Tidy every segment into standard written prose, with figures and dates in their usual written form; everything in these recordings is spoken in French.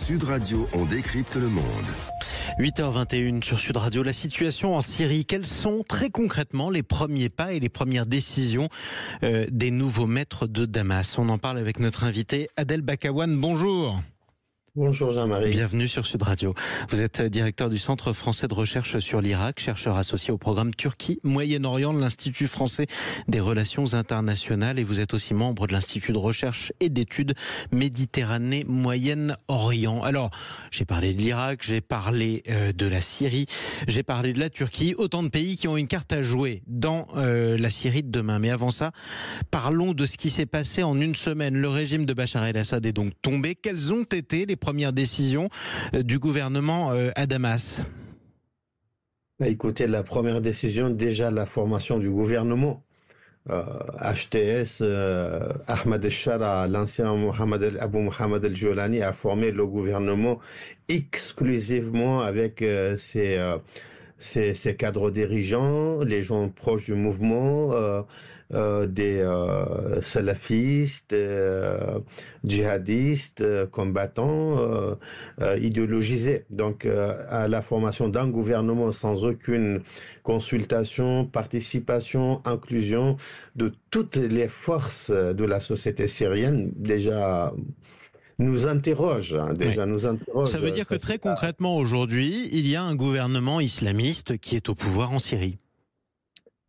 Sud Radio, on décrypte le monde. 8h21 sur Sud Radio. La situation en Syrie, quels sont très concrètement les premiers pas et les premières décisions des nouveaux maîtres de Damas? On en parle avec notre invité Adel Bakawan. Bonjour. Bonjour Jean-Marie. Bienvenue sur Sud Radio. Vous êtes directeur du Centre français de recherche sur l'Irak, chercheur associé au programme Turquie-Moyen-Orient de l'Institut français des relations internationales, et vous êtes aussi membre de l'Institut de recherche et d'études Méditerranée-Moyen-Orient. Alors, j'ai parlé de l'Irak, j'ai parlé de la Syrie, j'ai parlé de la Turquie, autant de pays qui ont une carte à jouer dans la Syrie de demain. Mais avant ça, parlons de ce qui s'est passé en une semaine. Le régime de Bachar el-Assad est donc tombé. Quelles ont été les premières décisions du gouvernement à Damas? Écoutez, la première décision, déjà la formation du gouvernement. HTS, Ahmed el-Shara, l'ancien Abu Mohamed el-Jolani, a formé le gouvernement exclusivement avec ses cadres dirigeants, les gens proches du mouvement, des salafistes, djihadistes, combattants, idéologisés. Donc, à la formation d'un gouvernement sans aucune consultation, participation, inclusion de toutes les forces de la société syrienne, déjà nous interroge. Ça veut dire que très concrètement aujourd'hui, il y a un gouvernement islamiste qui est au pouvoir en Syrie.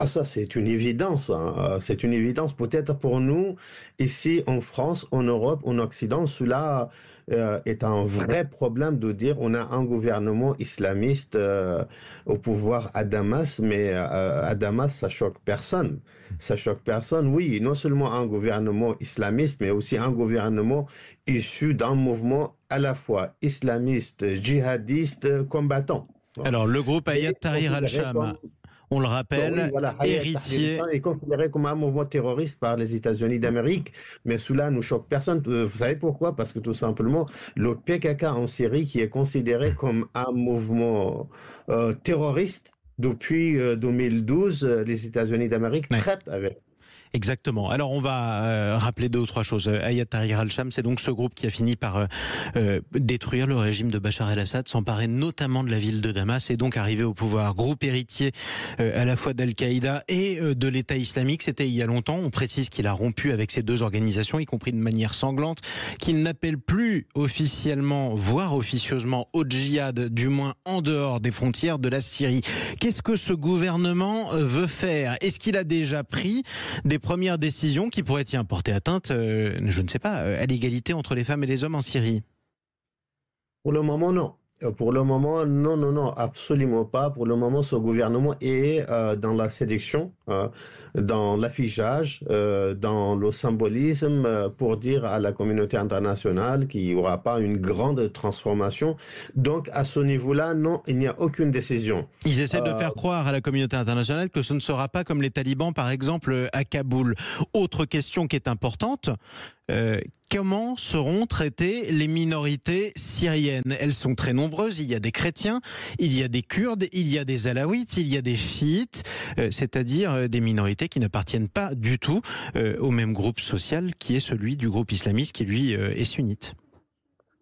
Ah, ça, c'est une évidence. C'est une évidence peut-être pour nous, ici en France, en Europe, en Occident. Cela est un vrai problème de dire on a un gouvernement islamiste au pouvoir à Damas, mais à Damas, ça choque personne. Ça choque personne, oui, non seulement un gouvernement islamiste, mais aussi un gouvernement issu d'un mouvement à la fois islamiste, djihadiste, combattant. Alors, le groupe Hayat Tahrir al-Sham, on le rappelle, héritier... est considéré comme un mouvement terroriste par les États-Unis d'Amérique, mais cela ne choque personne. Vous savez pourquoi? Parce que tout simplement, le PKK en Syrie, qui est considéré comme un mouvement terroriste, depuis 2012, les États-Unis d'Amérique traitent avec. Exactement. Alors on va rappeler deux ou trois choses. Hayat Tahrir al-Sham, c'est donc ce groupe qui a fini par détruire le régime de Bachar el-Assad, s'emparer notamment de la ville de Damas et donc arriver au pouvoir. Groupe héritier à la fois d'Al-Qaïda et de l'État islamique. C'était il y a longtemps. On précise qu'il a rompu avec ces deux organisations, y compris de manière sanglante, qu'il n'appelle plus officiellement, voire officieusement, au djihad, du moins en dehors des frontières de la Syrie. Qu'est-ce que ce gouvernement veut faire? Est-ce qu'il a déjà pris des premières décisions qui pourraient y porter atteinte, je ne sais pas, à l'égalité entre les femmes et les hommes en Syrie? Pour le moment, non. Pour le moment, non, absolument pas. Pour le moment, ce gouvernement est dans la séduction, dans l'affichage, dans le symbolisme, pour dire à la communauté internationale qu'il n'y aura pas une grande transformation. Donc, à ce niveau-là, non, il n'y a aucune décision. Ils essaient de faire croire à la communauté internationale que ce ne sera pas comme les talibans, par exemple, à Kaboul. Autre question qui est importante, comment seront traitées les minorités syriennes? Elles sont très nombreuses, il y a des chrétiens, il y a des Kurdes, il y a des alaouites, il y a des chiites, c'est-à-dire des minorités qui n'appartiennent pas du tout au même groupe social qui est celui du groupe islamiste qui lui est sunnite.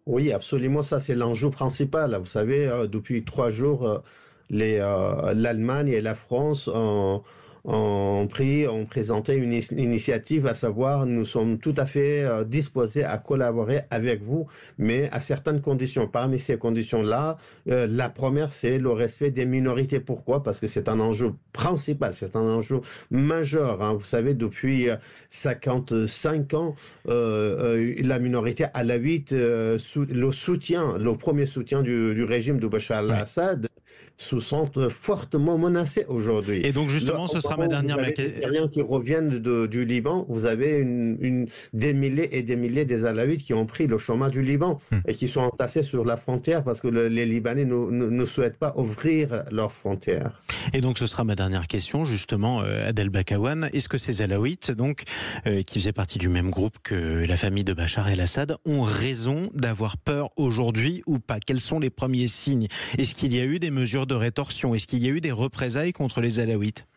Oui, absolument, ça c'est l'enjeu principal. Vous savez, depuis 3 jours, l'Allemagne et la France ont présenté une initiative, à savoir nous sommes tout à fait disposés à collaborer avec vous, mais à certaines conditions. Parmi ces conditions-là, la première, c'est le respect des minorités. Pourquoi? Parce que c'est un enjeu principal, c'est un enjeu majeur. Vous savez, depuis 55 ans, la minorité alaouite, le premier soutien du régime de Bachar el-Assad, se sentent fortement menacés aujourd'hui. Et donc justement, ce sera ma dernière question. Les Syriens qui reviennent du Liban, vous avez des milliers et des milliers des Alaouites qui ont pris le chemin du Liban et qui sont entassés sur la frontière parce que les Libanais ne souhaitent pas ouvrir leurs frontières. Et donc ce sera ma dernière question, justement, Adel Bakawan. Est-ce que ces Alaouites, donc, qui faisaient partie du même groupe que la famille de Bachar el-Assad, ont raison d'avoir peur aujourd'hui ou pas? Quels sont les premiers signes? Est-ce qu'il y a eu des mesures de rétorsion? Est-ce qu'il y a eu des représailles contre les Alaouites?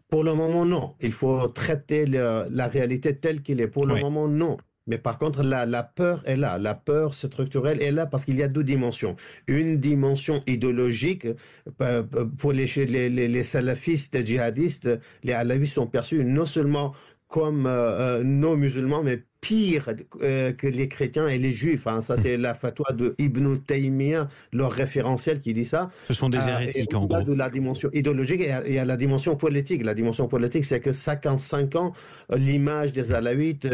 Pour le moment, non. Il faut traiter la réalité telle qu'elle est. Pour le moment, non. Mais par contre, la peur est là. La peur structurelle est là parce qu'il y a deux dimensions. Une dimension idéologique, pour les salafistes djihadistes, les alaouis sont perçus non seulement comme non musulmans, mais pire que les chrétiens et les juifs. Hein. Ça, c'est la fatwa de Ibn Taymiyyah, leur référentiel qui dit ça. Ce sont des hérétiques, en gros. De la dimension idéologique et à la dimension politique. La dimension politique, c'est que 55 ans, l'image des Alaouites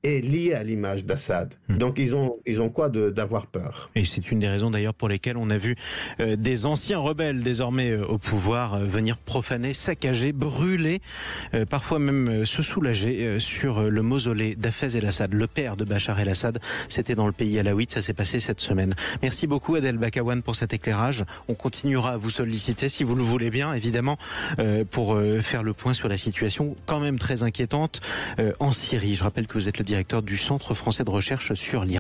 est liée à l'image d'Assad. Donc, ils ont quoi d'avoir peur. Et c'est une des raisons d'ailleurs pour lesquelles on a vu des anciens rebelles désormais au pouvoir venir profaner, saccager, brûler, parfois même se soulager sur le mausolée d'Hafez el-Assad, le père de Bachar el-Assad. C'était dans le pays alaouite, ça s'est passé cette semaine. Merci beaucoup Adel Bakawan pour cet éclairage. On continuera à vous solliciter si vous le voulez bien, évidemment, pour faire le point sur la situation quand même très inquiétante en Syrie. Je rappelle que vous êtes le directeur du Centre français de recherche sur l'Iran.